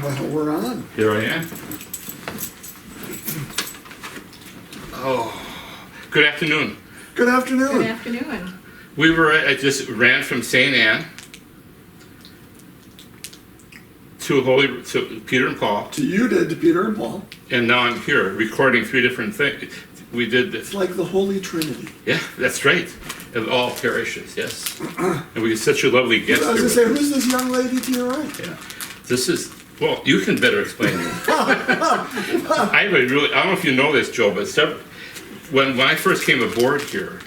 Well, we're on. Here I am. Oh, good afternoon. Good afternoon. Good afternoon. I just ran from St. Anne to Peter and Paul, You did to Peter and Paul. and now I'm here recording 3 different things. We did this. It's like the Holy Trinity. Yeah, that's right. Of all parishes, yes. And we had such a lovely guest I was going to here. say, who's this young lady to your right? Yeah. This is, well, you can better explain it. I don't know if you know this, Joe, but when I first came aboard here,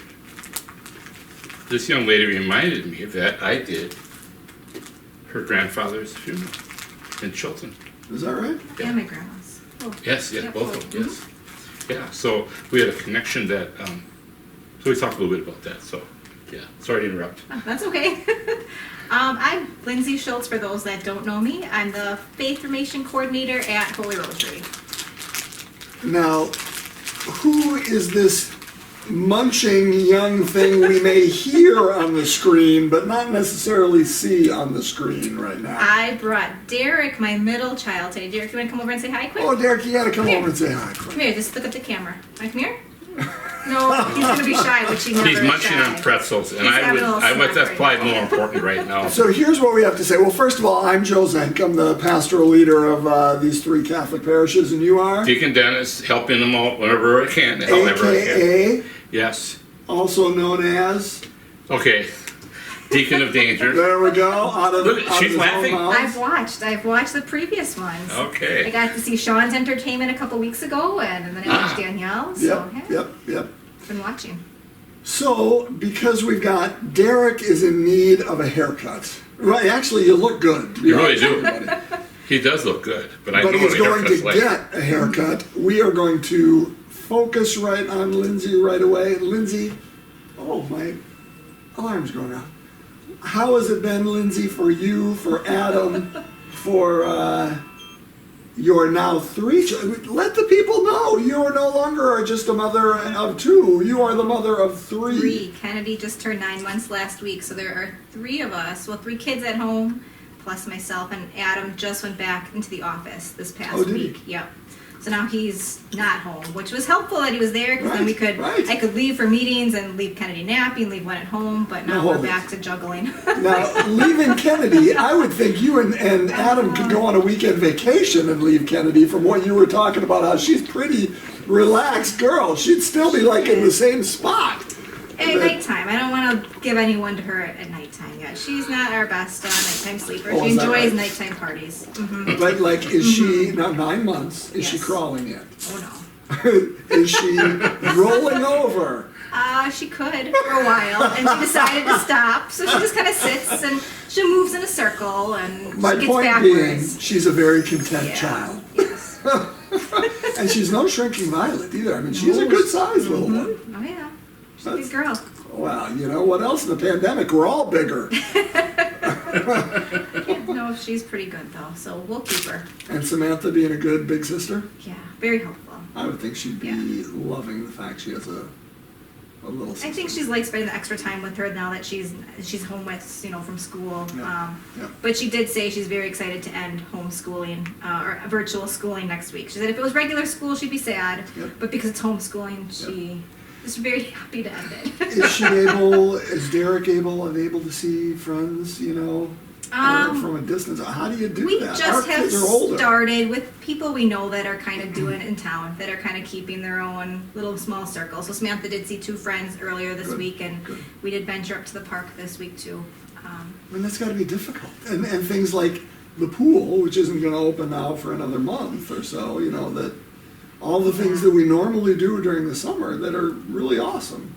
this young lady reminded me that I did her grandfather's funeral in Chilton. Is that right? Yeah. And my grandma's. Oh. Yes, Yeah, both of them, yes. Yeah, so we had a connection that, so we talked a little bit about that, so, yeah, sorry to interrupt. Oh, that's okay. I'm Lindsay Schultz, for those that don't know me. I'm the Faith Formation Coordinator at Holy Rosary. Now, who is this munching young thing we may hear on the screen, but not necessarily see on the screen right now? I brought Derek, my middle child, today. Derek, you want to come over and say hi quick? Oh, Derek, you gotta come Here. over and say hi. Come here, just look at the camera. Want to come here? No, he's going to be shy, which he never He's is munching shy. on pretzels, and He's having a little snack that's right probably now. more important right now. So here's what we have to say. Well, first of all, I'm Joe Zenk. I'm the pastoral leader of these 3 Catholic parishes, and you are? Deacon Dennis, helping them all whenever I can, however I can. AKA, Yes. also known as, Okay. Deacon of Danger. there we go, out of, Look, out she's of his own laughing. mouth. I've watched the previous ones. I Okay. got to see Sean's entertainment a couple weeks ago, and then I watched Danielle. So, Yep. been watching. So, because we've got, Derek is in need of a haircut. Right, actually, you look good. To be You really honest do. with everybody. He does look good, but I But know he's what a going to haircut's like. get a haircut. We are going to focus right on Lindsay right away. Lindsay, oh, my alarm's going off. How has it been, Lindsay, for you, for Adam, for your now 3 children? Let the people know you are no longer just a mother of 2. You are the mother of 3. 3. Kennedy just turned 9 months last week, so there are 3 of us. Well, 3 kids at home, plus myself, and Adam just went back into the office this past Oh, did he? week. Yep. So now he's not home, which was helpful that he was there, because then Right. I could leave for meetings and leave Kennedy napping, leave one at home, but now Now we're hold it. back to juggling. Now, leaving Kennedy, I would think you and Adam could go on a weekend vacation and leave Kennedy. From what you were talking about, how she's pretty relaxed girl. She'd still be like in the same spot. At nighttime. I don't want to give anyone to her at nighttime yet. She's not our best nighttime sleeper. Oh, She is that enjoys right? nighttime parties. But like, is she, now 9 months, is she Yes. crawling yet? Oh no. Is she rolling over? She could for a while, and she decided to stop. So she just kind of sits and she moves in a circle, and My she gets point backwards. being, she's a very content Yeah. child. Yes. And she's no shrinking violet either. I mean, she's a good sized little one. Oh yeah. She's a That's- big girl. Well, you know what else in the pandemic? We're all bigger. No, she's pretty good though, so we'll keep her. And Samantha being a good big sister, Yeah, very helpful. I would think she'd be Yeah. loving the fact she has a little sister. I think she's like spending the extra time with her now that she's home with from school. Yeah. Yeah. But she did say she's very excited to end homeschooling or virtual schooling next week. She said if it was regular school she'd be sad, Yep. but because it's homeschooling she is very happy to end it. Is Derek able to see friends, from a distance? How do you do We that? just Our have kids are older. started with people we know that are kind of doing it in town, that are kind of keeping their own little small circle. So Samantha did see 2 friends earlier this Good, week, and good. we did venture up to the park this week too. I mean, that's got to be difficult. And things like the pool, which isn't going to open now for another month or so, that all the things that we normally do during the summer that are really awesome.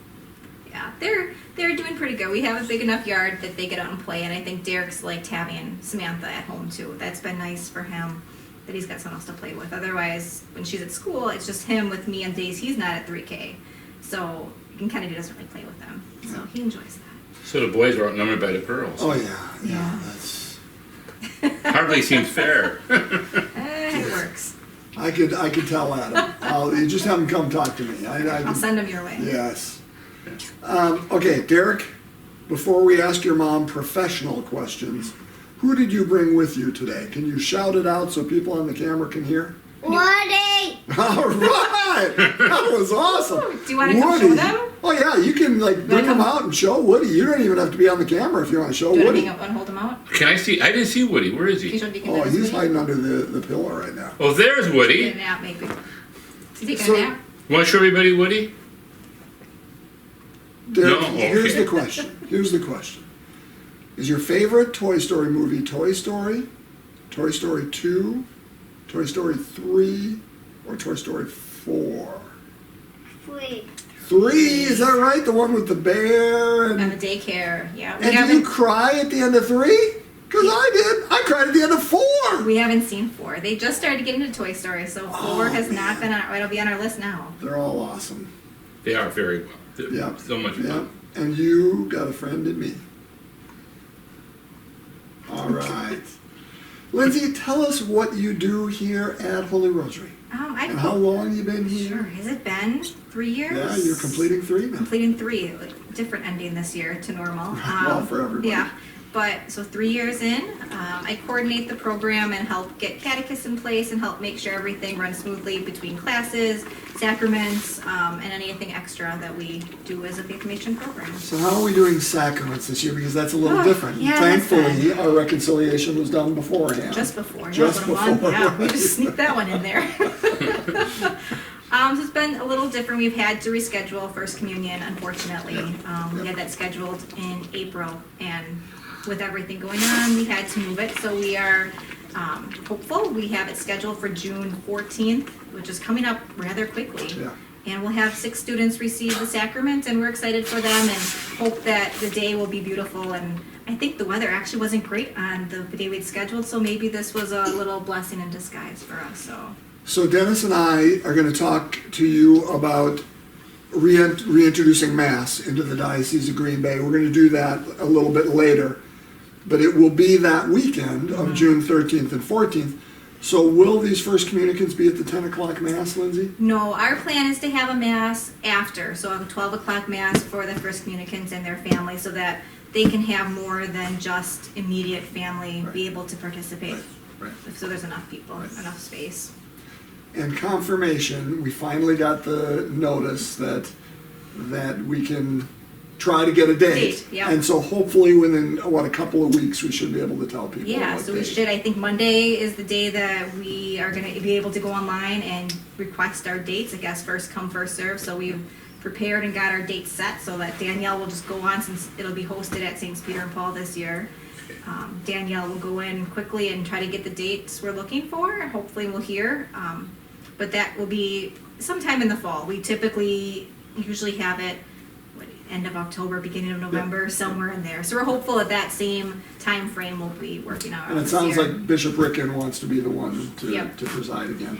Yeah, they're doing pretty good. We have a big enough yard that they get out and play, and I think Derek's liked having Samantha at home too. That's been nice for him that he's got someone else to play with. Otherwise, when she's at school, it's just him with me on days he's not at 3K. So Kennedy doesn't really play with them, so he enjoys that. So the boys are outnumbered by the girls. Oh, yeah. Yeah. That's... Hardly seems fair. It works. I could tell Adam. You just have him come talk to me. I'll send him your way. Yes. Okay, Derek, before we ask your mom professional questions, Who did you bring with you today? Can you shout it out so people on the camera can hear? Woody! All right! That was awesome. Do you want to come show them? Oh yeah, you can like bring them out and show Woody. You don't even have to be on the camera if you want to show Do you want to Woody. hang up and hold them out? Can I see? I didn't see Woody. Where is Can you he? show Deacon Oh, Dennis he's Woody? hiding under the pillow right now. Oh, there's Taking a Woody. nap, maybe. Is he taking So- a nap? Want to show everybody Woody? Derek, No? here's Okay. the question. Here's the question. Is your favorite Toy Story movie Toy Story, Toy Story 2, Toy Story 3, or Toy Story 4? 3. 3, is that right? The one with the bear And and... the daycare, yeah. We And do you haven't, cry at the end of 3? Because I did. I cried at the end of 4. we haven't seen 4. They just started getting into Toy Story, so 4 Oh, has not been on, it'll be on our list now. They're all awesome. They are very well. They're Yeah. So much Yeah. fun. And you got a friend in me. All right. Lindsay, tell us what you do here at Holy Rosary. And how long you been here? Sure. Has it been 3 years? Yeah, you're completing 3 now. Completing 3. Like, different ending this year to normal. Well, for everybody. Yeah. But so 3 years in, I coordinate the program and help get catechists in place and help make sure everything runs smoothly between classes, sacraments, and anything extra that we do as a faith mission program. So how are we doing sacraments this year? Because that's a little Oh, different. yeah, that's Thankfully, our reconciliation was done beforehand. Just before. Just about a month. before, Yeah, we right. just sneaked that one in there. So it's been a little different. We've had to reschedule First Communion, unfortunately. We had that scheduled in April, and with everything going on, we had to move it. So we are hopeful. We have it scheduled for June 14th, which is coming up rather quickly. Yeah. And we'll have 6 students receive the sacrament, and we're excited for them and hope that the day will be beautiful. And I think the weather actually wasn't great on the day we'd scheduled, so maybe this was a little blessing in disguise for us. So Dennis and I are going to talk to you about reintroducing Mass into the Diocese of Green Bay. We're going to do that a little bit later, but it will be that weekend of June 13th and 14th. So will these first communicants be at the 10 o'clock Mass, Lindsay? No, our plan is to have a Mass after, so a 12 o'clock Mass for the first communicants and their family so that they can have more than just immediate family be able to participate. Right. So there's enough people, enough space. And confirmation, we finally got the notice that we can try to get a date. Date, yep. And so hopefully within, a couple of weeks, we should be able to tell people Yeah, what so we date. should, I think Monday is the day that we are gonna be able to go online and request our dates. I guess first come, first serve. So we've prepared and got our dates set so that Danielle will just go on since it'll be hosted at St. Peter and Paul this year. Danielle will go in quickly and try to get the dates we're looking for. Hopefully we'll hear. But that will be sometime in the fall. We typically usually have it end of October, beginning of November, somewhere in there. So we're hopeful at that same time frame we'll be working out. And it sounds like Bishop Ricken wants to be the one to Yep. preside again.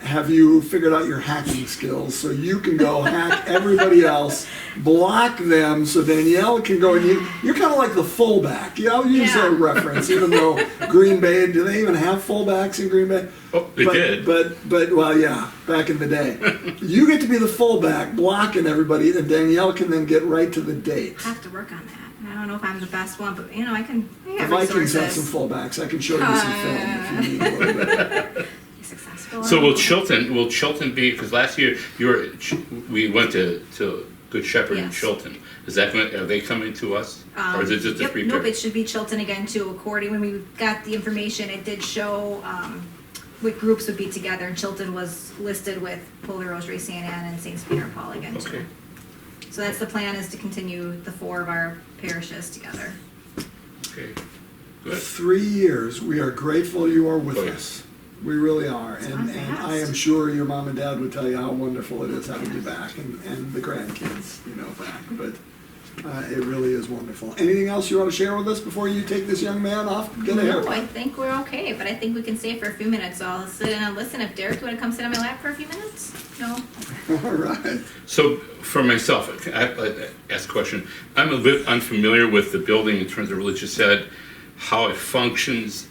Have you figured out your hacking skills so you can go hack everybody else, block them so Danielle can go and you're kind of like the fullback. Yeah, I'll use Yeah. a reference, even though Green Bay, do they even have fullbacks in Green Bay? Oh, they did. But well, yeah, back in the day. You get to be the fullback, blocking everybody, and Danielle can then get right to the date. I have to work on that. I don't know if I'm the best one, but I can. I The have Vikings have resources. some fullbacks. I can show you some film if you need a little bit. Successful. So will Chilton be, because last year we went to Good Shepherd in Yes. Chilton. Is that going, are they coming to us? Or is it just a Yep, three nope, pair? it should be Chilton again too. According when we got the information, it did show what groups would be together, and Chilton was listed with Holy Rosary, St. Anne, and St. Peter and Paul again too. Okay. So that's the plan, is to continue the 4 of our parishes together. Okay. Good. 3 years. We are grateful you are with Oh, yeah. us. We really are. It's And gone I am fast. sure your mom and dad would tell you how wonderful it is having you back and the grandkids, back. But it really is wonderful. Anything else you want to share with us before you take this young man off? Get a No, haircut. I think we're okay, but I think we can stay for a few minutes. So I'll sit and listen. If Derek, you want to come sit on my lap for a few minutes? No? All right. So for myself, I ask a question. I'm a bit unfamiliar with the building in terms of religious ed, how it functions,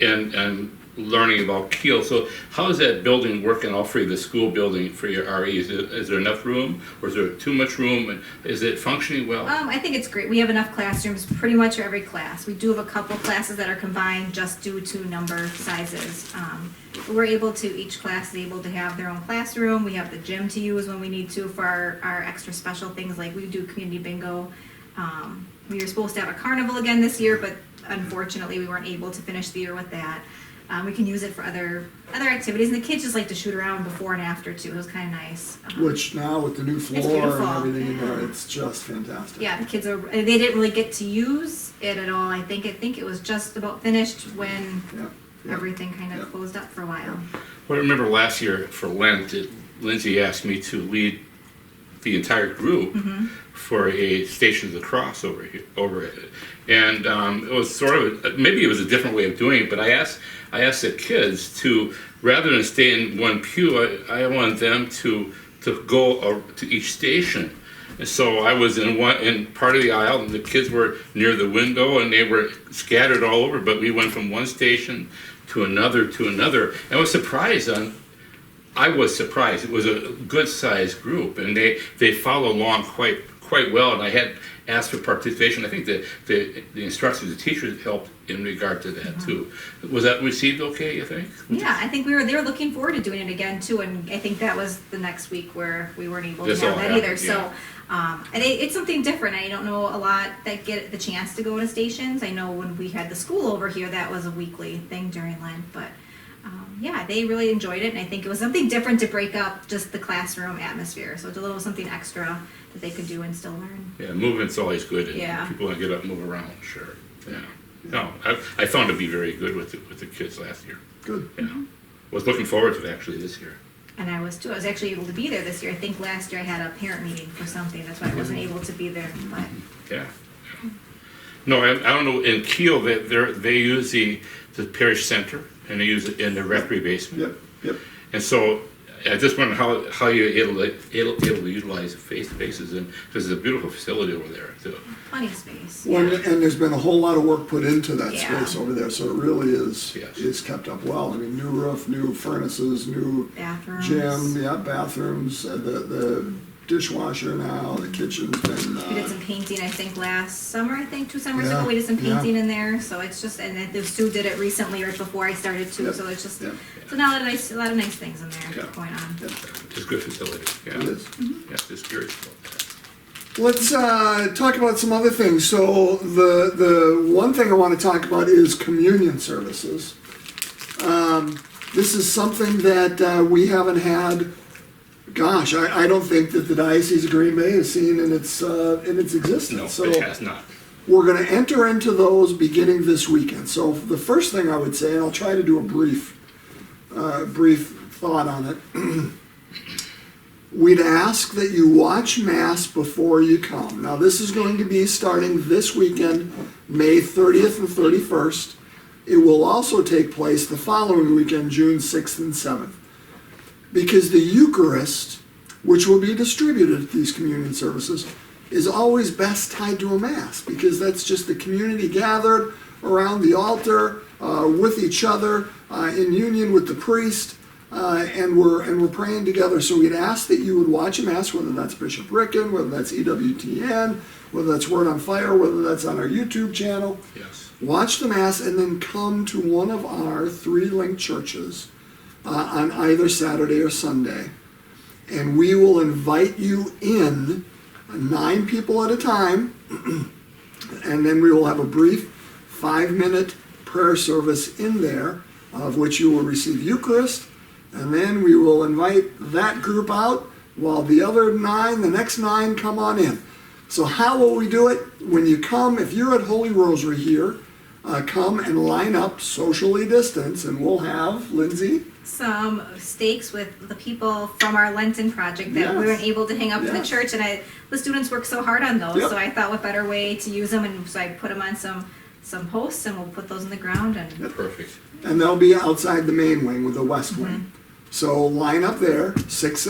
and learning about Kiel. So how is that building working out for you, the school building for your RE? Is there enough room, or is there too much room? And is it functioning well? I think it's great. We have enough classrooms pretty much for every class. We do have a couple classes that are combined just due to number sizes. We're able to, each class is able to have their own classroom. We have the gym to use when we need to for our extra special things, like we do community bingo. We were supposed to have a carnival again this year, but unfortunately we weren't able to finish the year with that. We can use it for other activities, and the kids just like to shoot around before and after too. It was kind of nice. Which now with the new floor beautiful. and everything in there, Yeah. it's just fantastic. Yeah, the kids they didn't really get to use it at all. I think it was just about finished when Yeah. everything kind of Yeah. closed up for a while. Well, I remember last year for Lent, Lindsay asked me to lead the entire group for a Station of the Cross over it, and it was sort of maybe it was a different way of doing it. But I asked the kids to, rather than stay in one pew, I wanted them to go to each station. And so I was in part of the aisle, and the kids were near the window, and they were scattered all over. But we went from one station to another. And I was surprised. I was surprised. It was a good-sized group, and they followed along quite well. And I had asked for participation. I think the instructors, the teachers helped in regard to that too. Was that received okay, you think? Yeah, I think they were looking forward to doing it again too, and I think that was the next week where we weren't able to This have all that happened, either. So, and it's something different. I don't know a lot that get the chance to go to stations. I know when we had the school over here, that was a weekly thing during Lent, but. Yeah, they really enjoyed it, and I think it was something different to break up just the classroom atmosphere. So it's a little something extra that they could do and still learn. Yeah, movement's always good. And Yeah. people want to get up and move around, sure. Yeah. No, I found it to be very good with the kids last year. Good. Yeah. Was looking forward to it actually this year. And I was too. I was actually able to be there this year. I think last year I had a parent meeting for something. That's why I wasn't able to be there. But Yeah. No, I don't know. In Kiel, they use the parish center, and they use it in the rectory basement. Yep. And so I just wonder how you're able to utilize the face spaces, and because it's a beautiful facility over there too. plenty of space. Well, Yeah. and there's been a whole lot of work put into that Yeah. space over there, so it really is Yes. kept up well. I mean, new roof, new furnaces, new Bathrooms. gym, bathrooms, the dishwasher now, the kitchen's been. We did some painting, I think, last summer, 2 summers Yeah, ago. We did some yeah. painting in there. So it's just, and then Sue did it recently right before I started too. Yep, So it's just, yep. so now a lot of nice things in there Yeah. going on. It's a good facility. Yeah. It is. Yeah, just curious about that. Let's talk about some other things. So the one thing I want to talk about is communion services. This is something that we haven't had. Gosh, I don't think that the Diocese of Green Bay has seen in its existence. No, So it has not. we're going to enter into those beginning this weekend. So the first thing I would say, and I'll try to do a brief thought on it. We'd ask that you watch Mass before you come. Now, this is going to be starting this weekend, May 30th and 31st. It will also take place the following weekend, June 6th and 7th. Because the Eucharist, which will be distributed at these communion services, is always best tied to a Mass, because that's just the community gathered around the altar with each other in union with the priest. And we're praying together. So we'd ask that you would watch a Mass, whether that's Bishop Ricken, whether that's EWTN, whether that's Word on Fire, whether that's on our YouTube channel. Yes. Watch the Mass and then come to one of our 3 linked churches on either Saturday or Sunday. And we will invite you in, 9 people at a time, and then we will have a brief 5-minute prayer service in there, of which you will receive Eucharist. And then we will invite that group out while the next 9 come on in. So how will we do it? When you come, if you're at Holy Rosary here, come and line up socially distanced, and we'll have, Lindsay? Some steaks with the people from our Lenten project that we Yes. weren't able to hang up in the Yes. church, and the students worked so hard on those. Yep. So I thought what better way to use them, and so I put them on some posts, and we'll put those in the ground. And Perfect. And they'll be outside the main wing with the west wing. So line up there, 6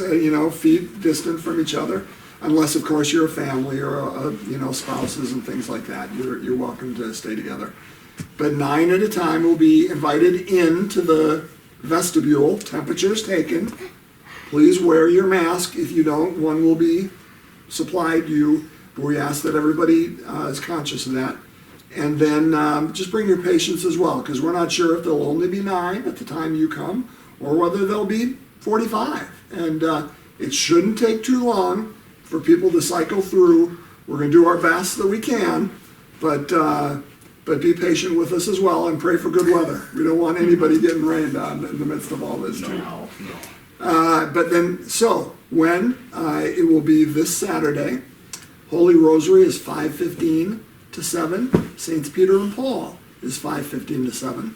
feet distant from each other, unless of course you're a family or spouses and things like that. You're welcome to stay together. but 9 at a time will be invited into the vestibule, temperatures taken. Please wear your mask. If you don't, one will be supplied you, but we ask that everybody is conscious of that. And then just bring your patients as well, because we're not sure if there'll only be 9 at the time you come, or whether there'll be 45. And it shouldn't take too long for people to cycle through. We're going to do our best that we can, but be patient with us as well and pray for good weather. We don't want anybody getting rained on in the midst of all this too. No. But then, so when it will be this Saturday, Holy Rosary is 5:15 to 7. Saints Peter and Paul is 5:15 to 7.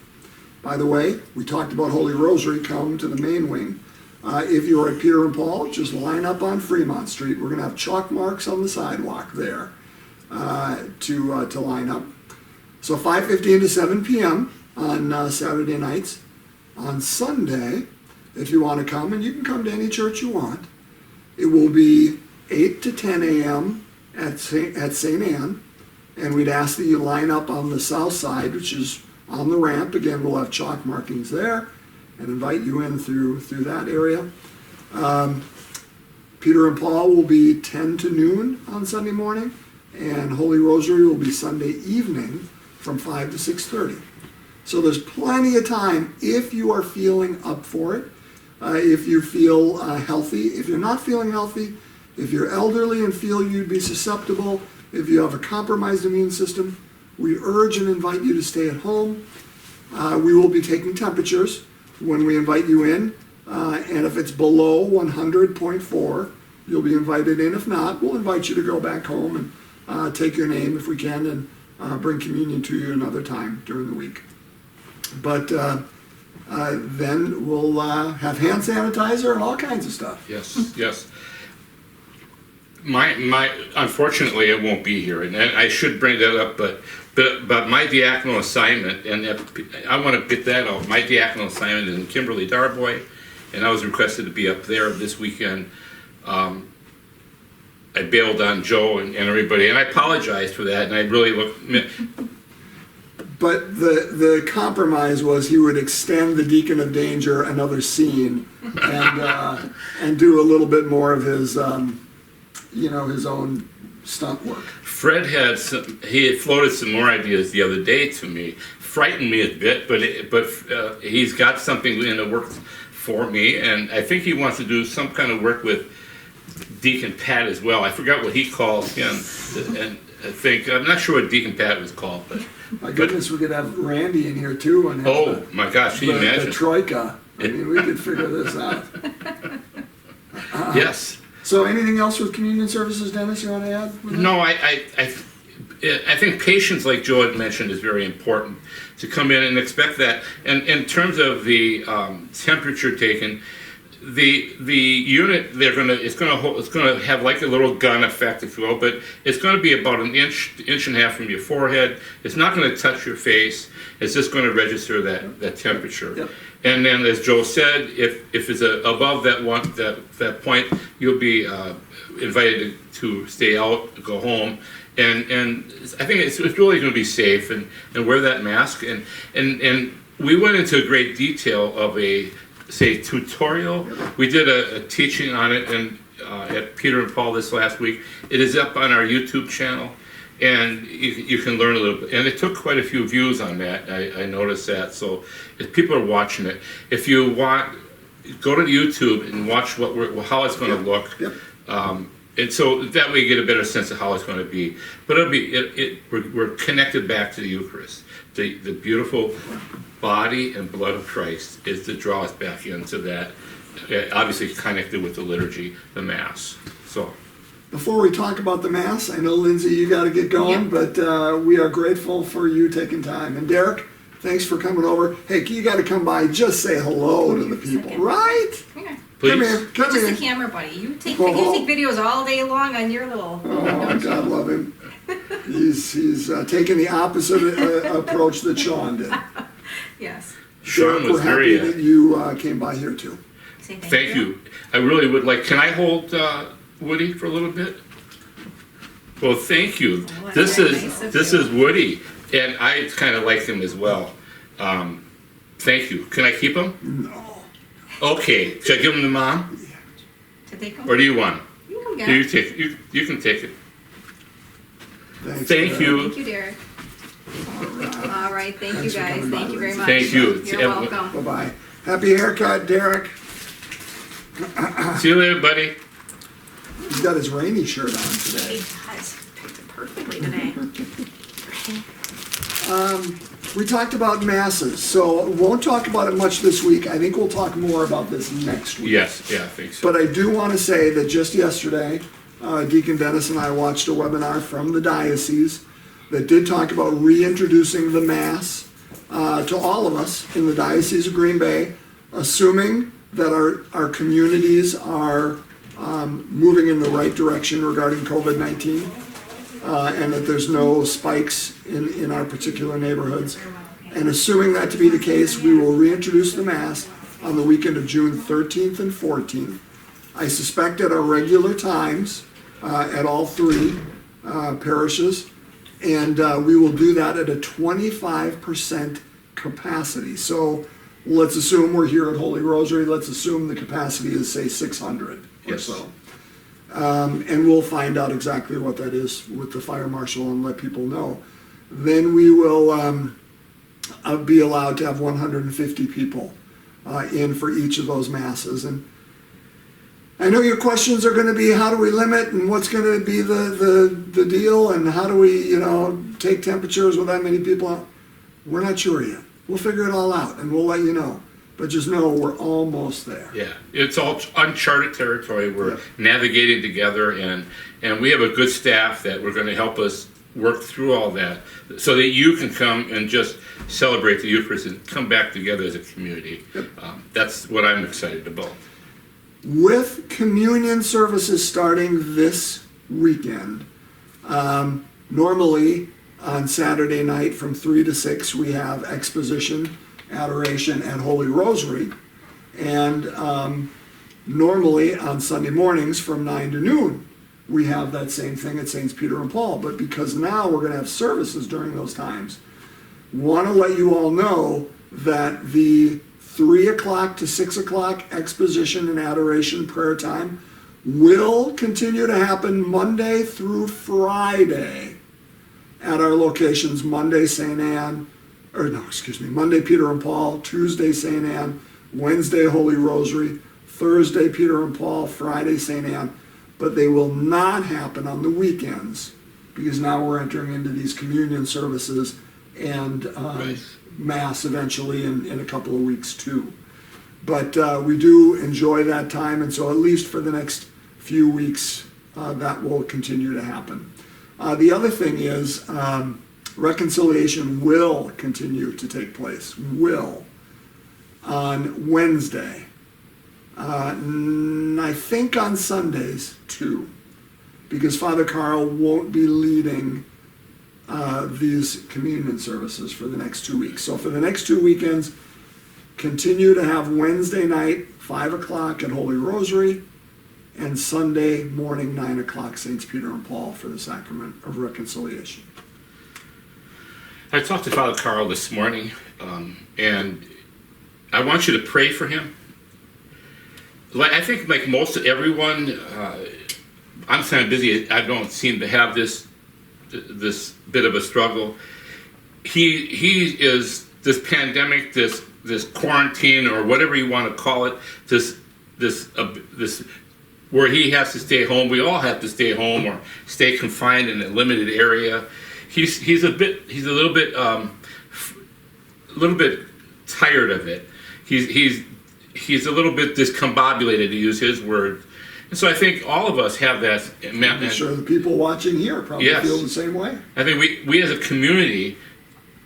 By the way, we talked about Holy Rosary. Come to the main wing. If you're at Peter and Paul, just line up on Fremont Street. We're going to have chalk marks on the sidewalk there to line up. So 5:15 to 7 p.m. on Saturday nights. On Sunday, if you want to come, and you can come to any church you want, it will be 8 to 10 a.m. at St. Anne, and we'd ask that you line up on the south side, which is on the ramp. Again, we'll have chalk markings there, and invite you in through that area. Peter and Paul will be 10 to noon on Sunday morning, and Holy Rosary will be Sunday evening from 5 to 6:30. So there's plenty of time if you are feeling up for it, if you feel healthy. If you're not feeling healthy, if you're elderly and feel you'd be susceptible, if you have a compromised immune system, we urge and invite you to stay at home. We will be taking temperatures when we invite you in, and if it's below 100.4, you'll be invited in. If not, we'll invite you to go back home and take your name if we can, and bring communion to you another time during the week. But then we'll have hand sanitizer and all kinds of stuff. Yes. My unfortunately, it won't be here, and I should bring that up, but my diaconal assignment, and I want to get that out. My diaconal assignment is in Kimberly Darboy, and I was requested to be up there this weekend. I bailed on Joe and everybody, and I apologize for that, and I really But the compromise was he would extend the Deacon of Danger another scene and do a little bit more of his his own stunt work. Fred had floated some more ideas the other day to me, frightened me a bit, but he's got something in the works for me, and I think he wants to do some kind of work with Deacon Pat as well. I forgot what he called him, and I'm not sure what Deacon Pat was called, but my goodness, we could have Randy in here too, and have my gosh, can you imagine the troika? I mean, we could figure this out. Yes. So, anything else with communion services, Dennis? You want to add? No, I think patience, like Joe had mentioned, is very important to come in and expect that. And in terms of the temperature taken, the unit it's gonna have like a little gun effect, if you will, but it's going to be about an inch and a half from your forehead. It's not going to touch your face. It's just going to register that temperature. Yep. And then, as Joe said, if it's above that point, you'll be invited to stay out, go home, and I think it's really going to be safe and wear that mask. And we went into great detail of a tutorial. We did a teaching on it and at Peter and Paul this last week. It is up on our YouTube channel, and you can learn a little bit. And it took quite a few views on that. I noticed that. So if people are watching it, if you want, go to YouTube and watch how it's going to look. Yep. And so that way you get a better sense of how it's going to be. But we're connected back to the Eucharist. The beautiful body and blood of Christ is to draw us back into that, obviously connected with the liturgy, the Mass. So, before we talk about the Mass, I know, Lindsay, you got to get going, but we are grateful for you taking time. And Derek, thanks for coming over. Hey, you got to come by, just say hello to the people, right? Yeah. please. Come here, come Just here. a camera buddy. You take videos all day long on your little. Oh, God love him. He's taking the opposite approach that Sean did. Yes. Sean was we're happy that you came by here too. Say Thank you. I really would like. Can I hold Woody for a little bit? Well, thank you. Oh, This that's nice of is you. Woody. And I kind of like them as well. Thank you. Can I keep them? No. Okay. Should I give them to Mom? To take them? Or do you want? You can get Do you them. take it? You can take it. Thanks, Thank Derek. you. Thank you, Derek. All right, thank you Thanks for guys. coming Thank by, you very Lindsay. much. Thank you. You're welcome. Bye-bye. Happy haircut, Derek. See you later, buddy. He's got his rainy shirt on He today. does. Picked it perfectly today. We talked about masses, so won't talk about it much this week. I think we'll talk more about this next week. Yes. Yeah, I think so. But I do want to say that just yesterday, Deacon Dennis and I watched a webinar from the diocese that did talk about reintroducing the Mass to all of us in the Diocese of Green Bay, assuming that our communities are moving in the right direction regarding COVID-19 and that there's no spikes in our particular neighborhoods. And assuming that to be the case, we will reintroduce the Mass on the weekend of June 13th and 14th. I suspect at our regular times at all three parishes, and we will do that at a 25% capacity. So let's assume we're here at Holy Rosary. Let's assume the capacity is, say, 600 or Yes. so. And we'll find out exactly what that is with the fire marshal and let people know. Then we will be allowed to have 150 people in for each of those masses. And I know your questions are going to be, how do we limit and what's going to be the deal and how do we, take temperatures with that many people? We're not sure yet. We'll figure it all out and we'll let you know. But just know we're almost there. Yeah, it's all uncharted territory. We're navigating together, and we have a good staff that we're going to help us work through all that so that you can come and just celebrate the Eucharist and come back together as a community. That's what I'm excited about. With communion services starting this weekend, normally on Saturday night from 3 to 6 we have exposition, adoration, and Holy Rosary, and normally on Sunday mornings from 9 to noon we have that same thing at Saints Peter and Paul. But because now we're going to have services during those times, want to let you all know that the 3 o'clock to 6 o'clock exposition and adoration prayer time will continue to happen Monday through Friday at our locations. Monday Peter and Paul, Tuesday St. Anne, Wednesday Holy Rosary, Thursday Peter and Paul, Friday St. Anne. But they will not happen on the weekends because now we're entering into these communion services and Mass eventually in a couple of weeks too. But we do enjoy that time, and so at least for the next few weeks that will continue to happen. The other thing is reconciliation will continue to take place, on Wednesday. I think on Sundays too, because Father Carl won't be leading these communion services for the next 2 weeks. So for the next 2 weekends, continue to have Wednesday night, 5 o'clock at Holy Rosary, and Sunday morning, 9 o'clock, Saints Peter and Paul for the Sacrament of Reconciliation. I talked to Father Carl this morning, and I want you to pray for him. I think like most of everyone, I'm kind of busy. I don't seem to have this bit of a struggle. He is this pandemic, this quarantine or whatever you want to call it, this where he has to stay home. We all have to stay home or stay confined in a limited area. He's a little bit tired of it. He's a little bit discombobulated, to use his word. And so I think all of us have that. I'm sure the people watching here probably feel the same way. I think we as a community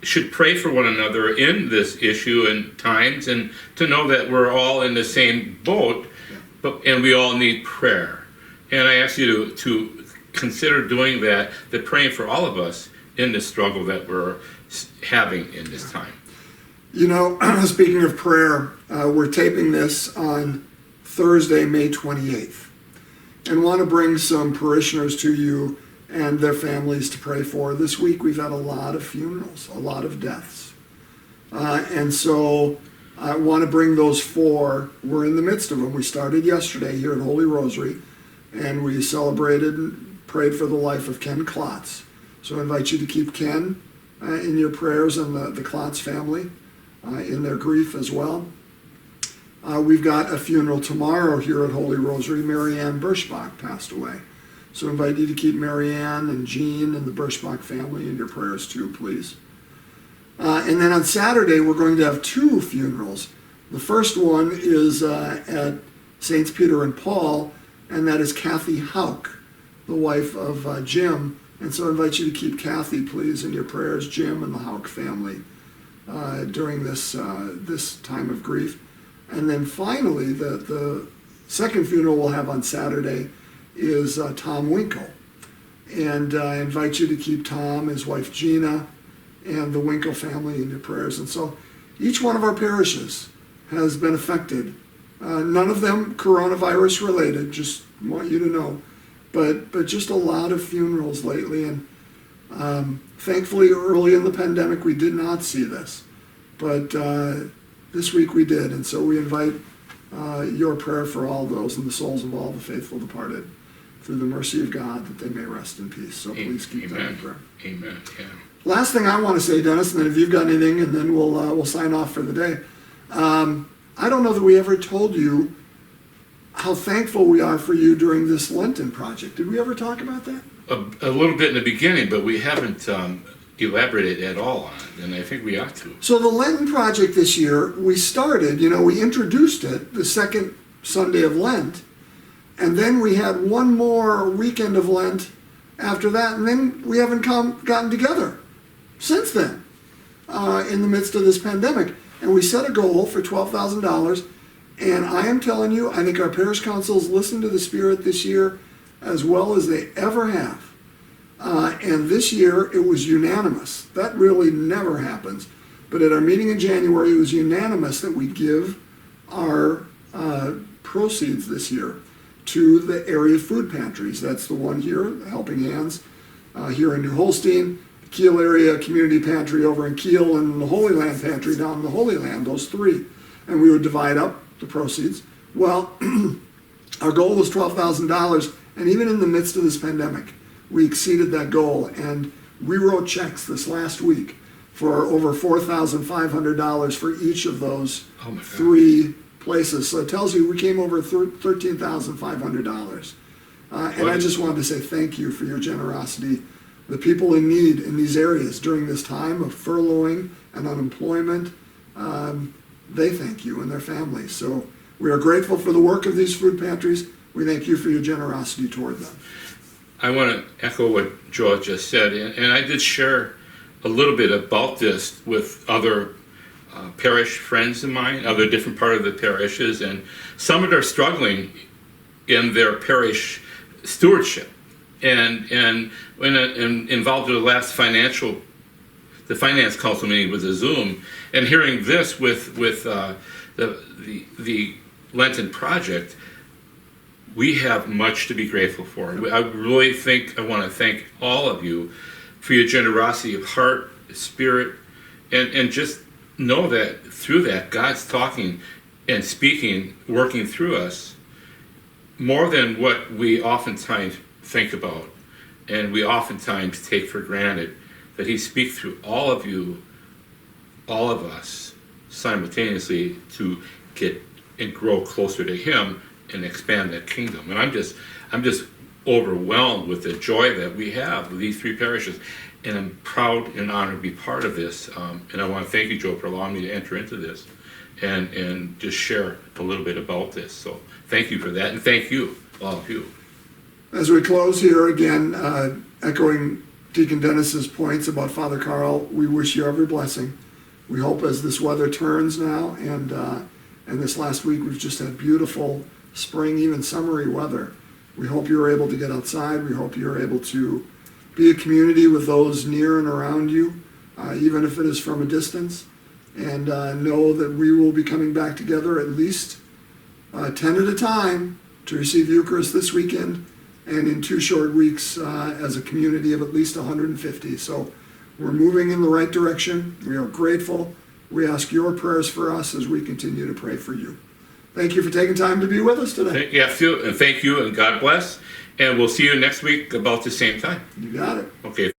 should pray for one another in this issue and times, and to know that we're all in the same boat, and we all need prayer. And I ask you to consider doing that praying for all of us in this struggle that we're having in this time. Speaking of prayer, we're taping this on Thursday, May 28th, and want to bring some parishioners to you and their families to pray for. This week we've had a lot of funerals, a lot of deaths. And so I want to bring those 4. We're in the midst of them. We started yesterday here at Holy Rosary, and we celebrated and prayed for the life of Ken Klotz. So I invite you to keep Ken in your prayers and the Klotz family in their grief as well. We've got a funeral tomorrow here at Holy Rosary. Marianne Birschbach passed away. So I invite you to keep Marianne and Jean and the Birschbach family in your prayers too, please. And then on Saturday, we're going to have 2 funerals. The first one is at Saints Peter and Paul, and that is Kathy Hauk, the wife of Jim. And so I invite you to keep Kathy, please, in your prayers, Jim and the Hauk family, during this time of grief. And then finally, the second funeral we'll have on Saturday is Tom Winkle. And I invite you to keep Tom, his wife Gina, and the Winkle family in your prayers. And so each one of our parishes has been affected. None of them coronavirus related, just want you to know. But just a lot of funerals lately. And thankfully, early in the pandemic, we did not see this. But this week we did. And so we invite your prayer for all those and the souls of all the faithful departed through the mercy of God, that they may rest in peace. So please keep that in prayer. Amen. Yeah. Last thing I want to say, Dennis, and then if you've got anything, and then we'll sign off for the day. I don't know that we ever told you how thankful we are for you during this Lenten project. Did we ever talk about that? A little bit in the beginning, but we haven't elaborated at all on it, and I think we ought to. So the Lenten project this year, we started, we introduced it the second Sunday of Lent, and then we had one more weekend of Lent after that, and then we haven't gotten together since then in the midst of this pandemic. And we set a goal for $12,000, and I am telling you, I think our parish councils listened to the Spirit this year as well as they ever have. And this year it was unanimous. That really never happens. But at our meeting in January, it was unanimous that we give our proceeds this year to the area food pantries. That's the one here, Helping Hands, here in New Holstein, the Kiel area community pantry over in Kiel, and the Holy Land pantry down in the Holy Land, those 3. And we would divide up the proceeds. Well, our goal was $12,000, and even in the midst of this pandemic, we exceeded that goal, and we wrote checks this last week for over $4,500 for each of those 3 places. So it tells you we came over $13,500. And I just wanted to say thank you for your generosity. The people in need in these areas during this time of furloughing and unemployment, they thank you and their families. So we are grateful for the work of these food pantries. We thank you for your generosity toward them. I want to echo what Joel just said, and I did share a little bit about this with other parish friends of mine, other different part of the parishes, and some that are struggling in their parish stewardship, and when involved in the last the finance council meeting with the Zoom, and hearing this with the Lenten project. We have much to be grateful for. I really think I want to thank all of you for your generosity of heart, spirit, and just know that through that, God's talking and speaking, working through us more than what we oftentimes think about and we oftentimes take for granted, that He speaks through all of you, all of us, simultaneously to get and grow closer to Him and expand that kingdom. And I'm just overwhelmed with the joy that we have with these 3 parishes, and I'm proud and honored to be part of this. And I want to thank you, Joe, for allowing me to enter into this and just share a little bit about this. So thank you for that, and thank you, all of you. As we close here again, echoing Deacon Dennis's points about Father Carl, we wish you every blessing. We hope as this weather turns now, and this last week we've just had beautiful spring, even summery weather. We hope you're able to get outside. We hope you're able to be a community with those near and around you, even if it is from a distance. And know that we will be coming back together at least 10 at a time to receive Eucharist this weekend and in 2 short weeks as a community of at least 150. So we're moving in the right direction. We are grateful. We ask your prayers for us as we continue to pray for you. Thank you for taking time to be with us today. Yeah, and thank you, and God bless. And we'll see you next week about the same time. You got it. Okay.